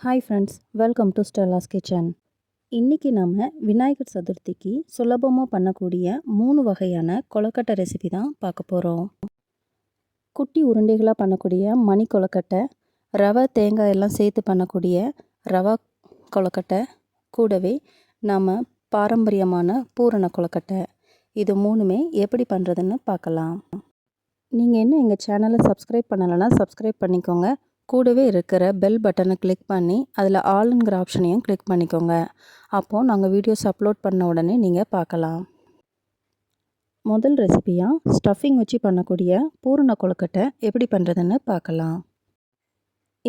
Hi friends, welcome to Stella's kitchen. இன்றைக்கி நம்ம விநாயகர் சதுர்த்திக்கு சுலபமாக பண்ணக்கூடிய 3 வகையான கொழுக்கட்டை ரெசிபி தான் பார்க்க போகிறோம். குட்டி உருண்டைகளாக பண்ணக்கூடிய மணி கொழுக்கட்டை, ரவை தேங்காய் எல்லாம் சேர்த்து பண்ணக்கூடிய ரவா கொழுக்கட்டை, கூடவே நம்ம பாரம்பரியமான பூரண கொழுக்கட்டை, இது 3மே எப்படி பண்ணுறதுன்னு பார்க்கலாம். நீங்கள் இன்னும் எங்கள் சேனலை சப்ஸ்கிரைப் பண்ணலைன்னா சப்ஸ்கிரைப் பண்ணிக்கோங்க. கூடவே இருக்கிற பெல் பட்டனை கிளிக் பண்ணி அதில் ஆல்ங்கிற ஆப்ஷனையும் கிளிக் பண்ணிக்கோங்க. அப்போது நாங்கள் வீடியோஸ் அப்லோட் பண்ண உடனே நீங்கள் பார்க்கலாம். முதல் ரெசிபியாக ஸ்டஃபிங் வச்சு பண்ணக்கூடிய பூரண கொழுக்கட்டை எப்படி பண்ணுறதுன்னு பார்க்கலாம்.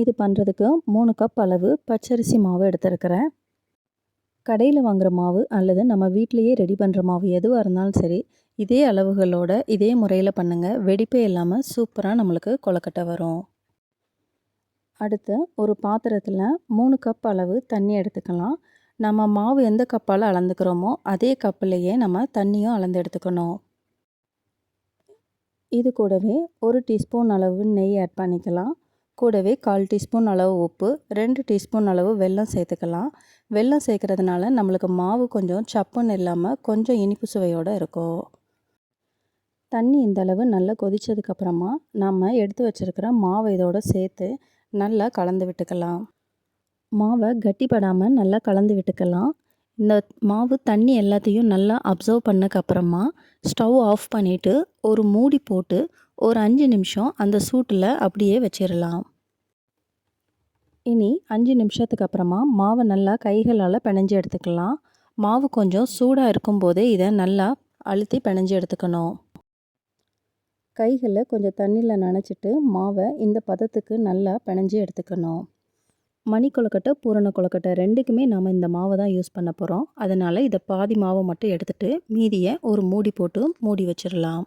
இது பண்ணுறதுக்கு 3 கப் அளவு பச்சரிசி மாவு எடுத்துருக்கிறேன். கடையில் வாங்குகிற மாவு அல்லது நம்ம வீட்டிலையே ரெடி பண்ணுற மாவு எதுவாக இருந்தாலும் சரி, இதே அளவுகளோட இதே முறையில் பண்ணுங்கள். வெடிப்பே இல்லாமல் சூப்பராக நம்மளுக்கு கொழுக்கட்டை வரும். அடுத்து ஒரு பாத்திரத்தில் 3 கப் அளவு தண்ணி எடுத்துக்கலாம். நம்ம மாவு எந்த கப்பால் அளந்துக்கிறோமோ அதே கப்பிலேயே நம்ம தண்ணியும் அளந்து எடுத்துக்கணும். இது கூடவே 1 டீஸ்பூன் அளவு நெய் ஆட் பண்ணிக்கலாம். கூடவே 1/4 டீஸ்பூன் அளவு உப்பு, 2 டீஸ்பூன் அளவு வெல்லம் சேர்த்துக்கலாம். வெல்லம் சேர்க்குறதுனால நம்மளுக்கு மாவு கொஞ்சம் சப்புன்னு இல்லாமல் கொஞ்சம் இனிப்பு சுவையோடு இருக்கும். தண்ணி இந்தளவு நல்லா கொதித்ததுக்கப்புறமா நம்ம எடுத்து வச்சுருக்கிற மாவை இதோடு சேர்த்து நல்லா கலந்து விட்டுக்கலாம். மாவை கட்டிப்படாமல் நல்லா கலந்து விட்டுக்கலாம். இந்த மாவு தண்ணி எல்லாத்தையும் நல்லா அப்சர்வ் பண்ணக்கப்புறமா ஸ்டவ் ஆஃப் பண்ணிவிட்டு ஒரு மூடி போட்டு ஒரு 5 நிமிஷம் அந்த சூட்டில் அப்படியே வச்சிடலாம். இனி 5 நிமிஷத்துக்கு அப்புறமா மாவை நல்லா கைகளால் பிணைஞ்சு எடுத்துக்கலாம். மாவு கொஞ்சம் சூடாக இருக்கும்போதே இதை நல்லா அழுத்தி பிணைஞ்சு எடுத்துக்கணும். கைகளை கொஞ்சம் தண்ணியில் நனைச்சிட்டு மாவை இந்த பதத்துக்கு நல்லா பிணைஞ்சி எடுத்துக்கணும். மணி கொழுக்கட்டை, பூரண கொழுக்கட்டை 2க்குமே நாம் இந்த மாவை தான் யூஸ் பண்ண போகிறோம். அதனால் இதை பாதி மாவை மட்டும் எடுத்துகிட்டு மீதியை ஒரு மூடி போட்டு மூடி வச்சிடலாம்.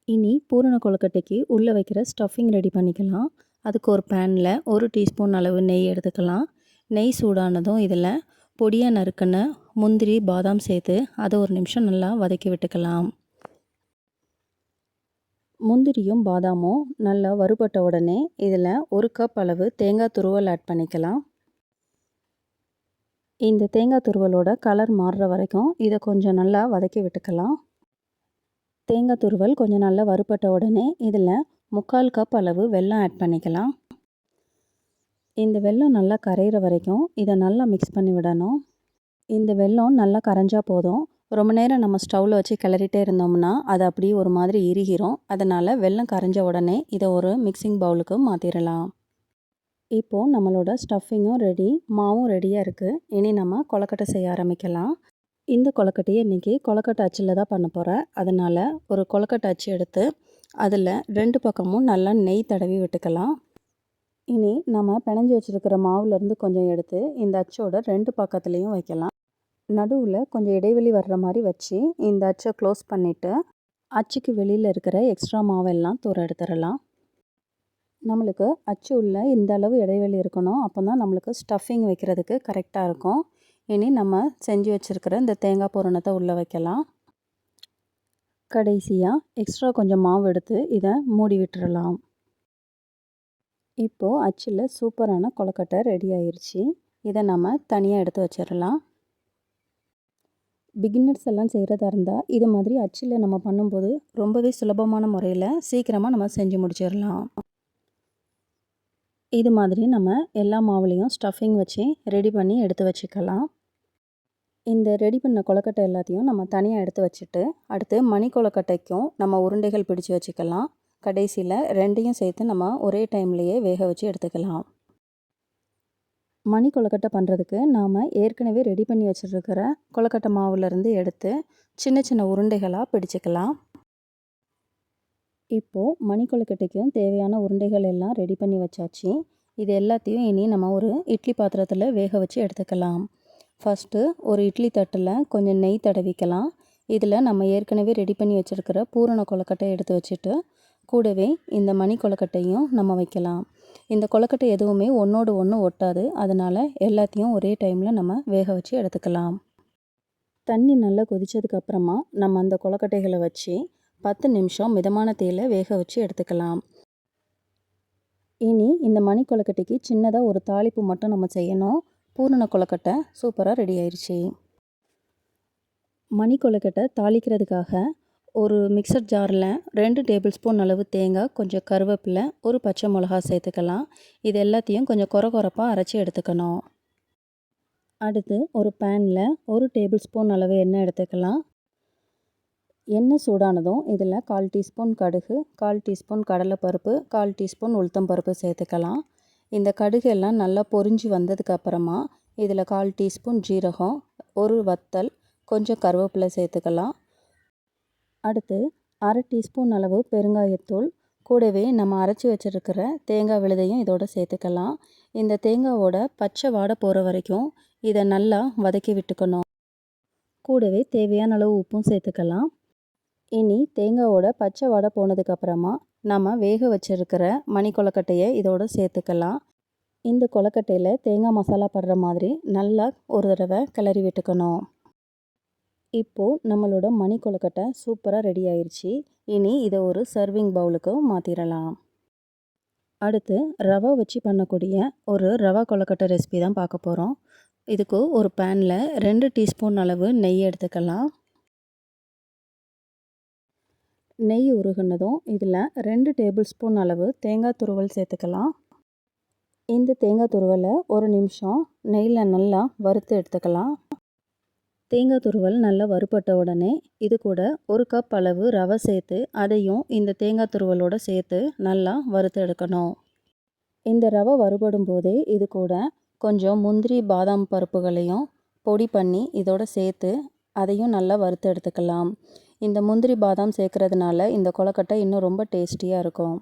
இனி பூரண கொழுக்கட்டைக்கு உள்ளே வைக்கிற ஸ்டஃபிங் ரெடி பண்ணிக்கலாம். அதுக்கு ஒரு பேனில் 1 டீஸ்பூன் அளவு நெய் எடுத்துக்கலாம். நெய் சூடானதும் இதில் பொடியாக நறுக்கின முந்திரி, பாதாம் சேர்த்து அதை ஒரு நிமிஷம் நல்லா வதக்கி விட்டுக்கலாம். முந்திரியும் பாதாமும் நல்லா வறுபட்ட உடனே இதில் 1 கப் அளவு தேங்காய் துருவல் ஆட் பண்ணிக்கலாம். இந்த தேங்காய் துருவலோட கலர் மாறுற வரைக்கும் இதை கொஞ்சம் நல்லா வதக்கி விட்டுக்கலாம். தேங்காய் துருவல் கொஞ்சம் நல்லா வறுபட்ட உடனே இதில் 3/4 கப் அளவு வெல்லம் ஆட் பண்ணிக்கலாம். இந்த வெல்லம் நல்லா கரையிற வரைக்கும் இதை நல்லா மிக்ஸ் பண்ணி விடணும். இந்த வெல்லம் நல்லா கரைஞ்சா போதும். ரொம்ப நேரம் நம்ம ஸ்டவ்வில் வச்சு கிளறிட்டே இருந்தோம்னா அது அப்படியே ஒரு மாதிரி இறுகிரும். அதனால் வெல்லம் கரைஞ்ச உடனே இதை ஒரு மிக்சிங் பவுலுக்கு மாற்றிடலாம். இப்போது நம்மளோட ஸ்டஃபிங்கும் ரெடி, மாவும் ரெடியாக இருக்குது. இனி நம்ம கொழுக்கட்டை செய்ய ஆரம்பிக்கலாம். இந்த கொழுக்கட்டையை இன்றைக்கி கொழுக்கட்டை அச்சில் தான் பண்ண போகிறேன். அதனால் ஒரு கொழுக்கட்டை அச்சு எடுத்து அதில் 2 பக்கமும் நல்லா நெய் தடவி விட்டுக்கலாம். இனி நம்ம பிணைஞ்சி வச்சுருக்கிற மாவுலேருந்து கொஞ்சம் எடுத்து இந்த அச்சோட 2 பக்கத்துலேயும் வைக்கலாம். நடுவில் கொஞ்சம் இடைவெளி வர்ற மாதிரி வச்சு இந்த அச்சை க்ளோஸ் பண்ணிவிட்டு அச்சுக்கு வெளியில் இருக்கிற எக்ஸ்ட்ரா மாவெல்லாம் தூர எடுத்துடலாம். நம்மளுக்கு அச்சு உள்ள இந்த அளவு இடைவெளி இருக்கணும். அப்போ தான் நம்மளுக்கு ஸ்டஃபிங் வைக்கிறதுக்கு கரெக்டாக இருக்கும். இனி நம்ம செஞ்சு வச்சுருக்கிற இந்த தேங்காய் பூரணத்தை உள்ளே வைக்கலாம். கடைசியாக எக்ஸ்ட்ரா கொஞ்சம் மாவு எடுத்து இதை மூடி விட்டுறலாம். இப்போது அச்சில் சூப்பரான கொழுக்கட்டை ரெடி ஆயிடுச்சு. இதை நம்ம தனியாக எடுத்து வச்சிடலாம். பிகினர்ஸ் எல்லாம் செய்கிறதா இருந்தால் இது மாதிரி அச்சில் நம்ம பண்ணும்போது ரொம்பவே சுலபமான முறையில் சீக்கிரமாக நம்ம செஞ்சு முடிச்சிடலாம். இது மாதிரி நம்ம எல்லா மாவுலேயும் ஸ்டஃபிங் வச்சு ரெடி பண்ணி எடுத்து வச்சுக்கலாம். இந்த ரெடி பண்ண கொழுக்கட்டை எல்லாத்தையும் நம்ம தனியாக எடுத்து வச்சுட்டு அடுத்து மணி கொழுக்கட்டைக்கும் நம்ம உருண்டைகள் பிடிச்சி வச்சுக்கலாம். கடைசியில் 2யும் சேர்த்து நம்ம ஒரே டைம்லேயே வேக வச்சு எடுத்துக்கலாம். மணி கொழுக்கட்டை பண்ணுறதுக்கு நாம் ஏற்கனவே ரெடி பண்ணி வச்சுருக்கிற கொழுக்கட்டை மாவுலேருந்து எடுத்து சின்ன சின்ன உருண்டைகளாக பிடிச்சிக்கலாம். இப்போது மணி கொழுக்கட்டைக்கும் தேவையான உருண்டைகள் எல்லாம் ரெடி பண்ணி வச்சாச்சு. இது எல்லாத்தையும் இனி நம்ம ஒரு இட்லி பாத்திரத்தில் வேக வச்சு எடுத்துக்கலாம். ஃபஸ்ட்டு ஒரு இட்லி தட்டில் கொஞ்சம் நெய் தடவிக்கலாம். இதில் நம்ம ஏற்கனவே ரெடி பண்ணி வச்சுருக்கிற பூரண கொழுக்கட்டை எடுத்து வச்சுட்டு கூடவே இந்த மணி கொழுக்கட்டையும் நம்ம வைக்கலாம். இந்த கொழுக்கட்டை எதுவுமே ஒன்றோடு ஒன்று ஒட்டாது. அதனால் எல்லாத்தையும் ஒரே டைமில் நம்ம வேக வச்சு எடுத்துக்கலாம். தண்ணி நல்லா கொதித்ததுக்கப்புறமா நம்ம அந்த கொழுக்கட்டைகளை வச்சு 10 நிமிஷம் மிதமான தீயில வேக வச்சு எடுத்துக்கலாம். இனி இந்த மணி கொழுக்கட்டைக்கு சின்னதாக ஒரு தாளிப்பு மட்டும் நம்ம செய்யணும். பூரண கொழுக்கட்டை சூப்பராக ரெடி ஆயிடுச்சு. மணி கொழுக்கட்டை தாளிக்கிறதுக்காக ஒரு மிக்சர் ஜாரில் 2 டேபிள் ஸ்பூன் அளவு தேங்காய், கொஞ்சம் கருவேப்பிலை, ஒரு பச்சை மிளகா சேர்த்துக்கலாம். இது எல்லாத்தையும் கொஞ்சம் கொரகொரப்பாக அரைச்சி எடுத்துக்கணும். அடுத்து ஒரு பேனில் 1 டேபிள் ஸ்பூன் அளவு எண்ணெய் எடுத்துக்கலாம். எண்ணெய் சூடானதும் இதில் 1/4 டீஸ்பூன் கடுகு, 1/4 டீஸ்பூன் கடலைப்பருப்பு, 1/4 டீஸ்பூன் உளுத்தம்பருப்பு சேர்த்துக்கலாம். இந்த கடுகு எல்லாம் நல்லா பொரிஞ்சு வந்ததுக்கப்புறமா இதில் 1/4 டீஸ்பூன் ஜீரகம், ஒரு வத்தல், கொஞ்சம் கருவேப்பிலை சேர்த்துக்கலாம். அடுத்து 1/2 டீஸ்பூன் அளவு பெருங்காயத்தூள், கூடவே நம்ம அரைச்சி வச்சுருக்கிற தேங்காய் விழுதையும் இதோடு சேர்த்துக்கலாம். இந்த தேங்காவோட பச்சை வாடை போகிற வரைக்கும் இதை நல்லா வதக்கி விட்டுக்கணும். கூடவே தேவையான அளவு உப்பும் சேர்த்துக்கலாம். இனி தேங்காவோட பச்சை வாடை போனதுக்கப்புறமா நம்ம வேக வச்சுருக்கிற மணி கொழுக்கட்டையை இதோடு சேர்த்துக்கலாம். இந்த கொழுக்கட்டையில் தேங்காய் மசாலா படுற மாதிரி நல்லா ஒரு தடவை கிளறி விட்டுக்கணும். இப்போது நம்மளோட மணி கொழுக்கட்டை சூப்பராக ரெடி ஆயிடுச்சு. இனி இதை ஒரு சர்விங் பவுலுக்கு மாற்றிடலாம். அடுத்து ரவை வச்சு பண்ணக்கூடிய ஒரு ரவா கொழுக்கட்டை ரெசிபி தான் பார்க்க போகிறோம். இதுக்கு ஒரு பேனில் 2 டீஸ்பூன் அளவு நெய் எடுத்துக்கலாம். நெய் உருகுனதும் இதில் 2 டேபிள் ஸ்பூன் அளவு தேங்காய் துருவல் சேர்த்துக்கலாம். இந்த தேங்காய் துருவலை ஒரு நிமிஷம் நெய்யில் நல்லா வறுத்து எடுத்துக்கலாம். தேங்காய் துருவல் நல்லா வறுபட்ட உடனே இது கூட 1 கப் அளவு ரவை சேர்த்து அதையும் இந்த தேங்காய் துருவலோடு சேர்த்து நல்லா வறுத்து எடுக்கணும். இந்த ரவை வறுபடும் போதே இது கூட கொஞ்சம் முந்திரி பாதாம் பருப்புகளையும் பொடி பண்ணி இதோடு சேர்த்து அதையும் நல்லா வறுத்து எடுத்துக்கலாம். இந்த முந்திரி பாதாம் சேர்க்கறதுனால இந்த கொழுக்கட்டை இன்னும் ரொம்ப டேஸ்டியாக இருக்கும்.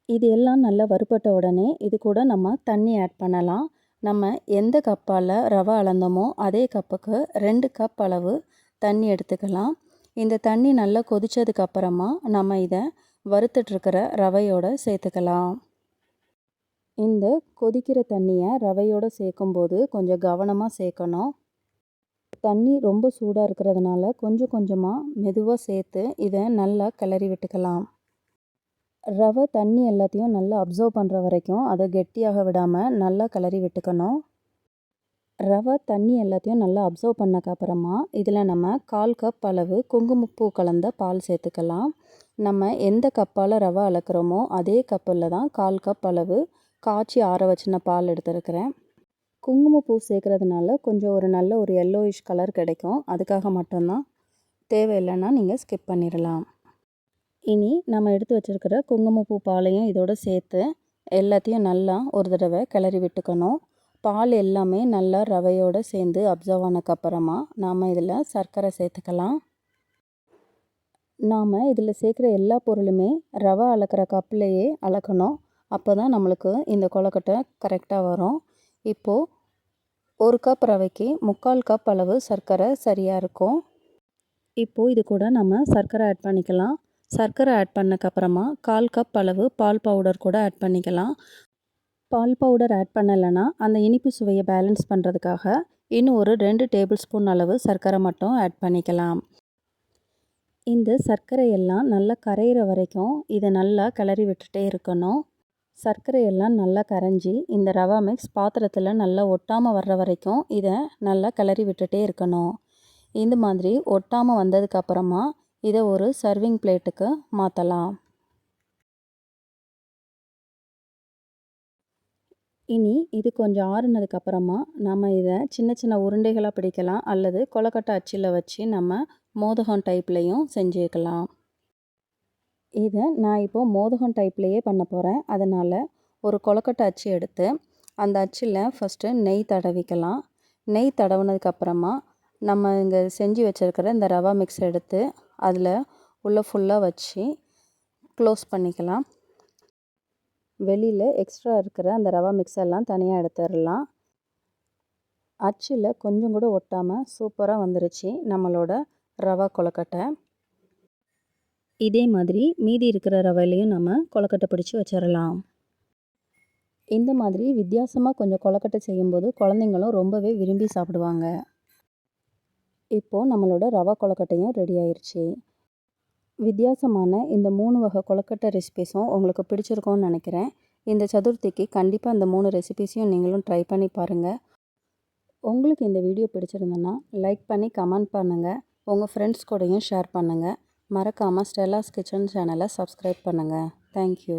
இது எல்லாம் நல்லா வறுபட்ட உடனே இது கூட நம்ம தண்ணி ஆட் பண்ணலாம். நம்ம எந்த கப்பால் ரவை அளந்தோமோ அதே கப்புக்கு 2 கப் அளவு தண்ணி எடுத்துக்கலாம். இந்த தண்ணி நல்லா கொதித்ததுக்கப்புறமா நம்ம இதை வறுத்துட்ருக்கிற ரவையோடு சேர்த்துக்கலாம். இந்த கொதிக்கிற தண்ணியை ரவையோடு சேர்க்கும்போது கொஞ்சம் கவனமாக சேர்க்கணும். தண்ணி ரொம்ப சூடாக இருக்கிறதுனால கொஞ்சம் கொஞ்சமாக மெதுவாக சேர்த்து இதை நல்லா கிளறி விட்டுக்கலாம். ரவை தண்ணி எல்லாத்தையும் நல்லா அப்சர்வ் பண்ணுற வரைக்கும் அதை கெட்டியாக விடாமல் நல்லா கிளறி விட்டுக்கணும். ரவை தண்ணி எல்லாத்தையும் நல்லா அப்சர்வ் பண்ணக்கப்புறமா இதில் நம்ம 1/4 கப் அளவு குங்குமப்பூ கலந்த பால் சேர்த்துக்கலாம். நம்ம எந்த கப்பால் ரவை அளக்கிறோமோ அதே கப்பில் தான் 1/4 கப் அளவு காய்ச்சி ஆற வச்சின பால் எடுத்துருக்கிறேன். குங்குமப்பூ சேர்க்குறதுனால கொஞ்சம் ஒரு நல்ல ஒரு எல்லோயிஷ் கலர் கிடைக்கும். அதுக்காக மட்டும்தான். தேவையில்லைன்னா நீங்கள் ஸ்கிப் பண்ணிடலாம். இனி நம்ம எடுத்து வச்சுருக்கிற குங்குமப்பூ பாலையும் இதோடு சேர்த்து எல்லாத்தையும் நல்லா ஒரு தடவை கிளறி விட்டுக்கணும். பால் எல்லாமே நல்லா ரவையோடு சேர்ந்து அப்சர்வ் ஆனதுக்கப்புறமா நாம் இதில் சர்க்கரை சேர்த்துக்கலாம். நாம் இதில் சேர்க்குற எல்லா பொருளுமே ரவை அளக்கிற கப்லேயே அளக்கணும். அப்போ தான் நம்மளுக்கு இந்த கொழுக்கட்டை கரெக்டாக வரும். இப்போது 1 கப் ரவைக்கு 3/4 கப் அளவு சர்க்கரை சரியாக இருக்கும். இப்போது இது கூட நம்ம சர்க்கரை ஆட் பண்ணிக்கலாம். சர்க்கரை ஆட் பண்ணக்கப்புறமா 1/4 கப் அளவு பால் பவுடர் கூட ஆட் பண்ணிக்கலாம். பால் பவுடர் ஆட் பண்ணலைன்னா அந்த இனிப்பு சுவையை பேலன்ஸ் பண்ணுறதுக்காக இன்னும் ஒரு 2 டேபிள் ஸ்பூன் அளவு சர்க்கரை மட்டும் ஆட் பண்ணிக்கலாம். இந்த சர்க்கரையெல்லாம் நல்லா கரையிற வரைக்கும் இதை நல்லா கிளறி விட்டுட்டே இருக்கணும். சர்க்கரையெல்லாம் நல்லா கரைஞ்சி இந்த ரவா மிக்ஸ் பாத்திரத்தில் நல்லா ஒட்டாமல் வர்ற வரைக்கும் இதை நல்லா கிளறி விட்டுட்டே இருக்கணும். இந்த மாதிரி ஒட்டாமல் வந்ததுக்கப்புறமா இதை ஒரு சர்விங் பிளேட்டுக்கு மாற்றலாம். இனி இது கொஞ்சம் ஆறுனதுக்கப்புறமா நம்ம இதை சின்ன சின்ன உருண்டைகளாக பிடிக்கலாம். அல்லது கொழுக்கட்டை அச்சில் வச்சு நம்ம மோதகம் டைப்லேயும் செஞ்சுக்கலாம். இதை நான் இப்போது மோதகம் டைப்லேயே பண்ண போகிறேன். அதனால் ஒரு கொழுக்கட்டை அச்சு எடுத்து அந்த அச்சில் ஃபஸ்ட்டு நெய் தடவிக்கலாம். நெய் தடவுனதுக்கப்புறமா நம்ம இங்கே செஞ்சு வச்சுருக்கிற இந்த ரவா மிக்ஸ் எடுத்து அதில் உள்ளே ஃபுல்லாக வச்சு க்ளோஸ் பண்ணிக்கலாம். வெளியில் எக்ஸ்ட்ரா இருக்கிற அந்த ரவா மிக்ஸ் எல்லாம் தனியாக எடுத்துடலாம். அச்சில் கொஞ்சம் கூட ஒட்டாமல் சூப்பராக வந்துருச்சு நம்மளோட ரவா கொழுக்கட்டை. இதே மாதிரி மீதி இருக்கிற ரவையிலையும் நம்ம கொழுக்கட்டை பிடிச்சி வச்சிடலாம். இந்த மாதிரி வித்தியாசமாக கொஞ்சம் கொழுக்கட்டை செய்யும்போது குழந்தைங்களும் ரொம்பவே விரும்பி சாப்பிடுவாங்க. இப்போது நம்மளோட ரவா கொழுக்கட்டையும் ரெடி ஆயிடுச்சு. வித்தியாசமான இந்த 3 வகை கொழுக்கட்டை ரெசிபீஸும் உங்களுக்கு பிடிச்சிருக்கும்னு நினைக்கிறேன். இந்த சதுர்த்திக்கு கண்டிப்பாக இந்த 3 ரெசிபீஸையும் நீங்களும் ட்ரை பண்ணி பாருங்கள். உங்களுக்கு இந்த வீடியோ பிடிச்சிருந்ததுன்னா லைக் பண்ணி கமெண்ட் பண்ணுங்கள். உங்கள் ஃப்ரெண்ட்ஸ் கூடயும் ஷேர் பண்ணுங்கள். மறக்காமல் ஸ்டெல்லாஸ் கிச்சன் சேனலை சப்ஸ்கிரைப் பண்ணுங்கள். தேங்க்யூ.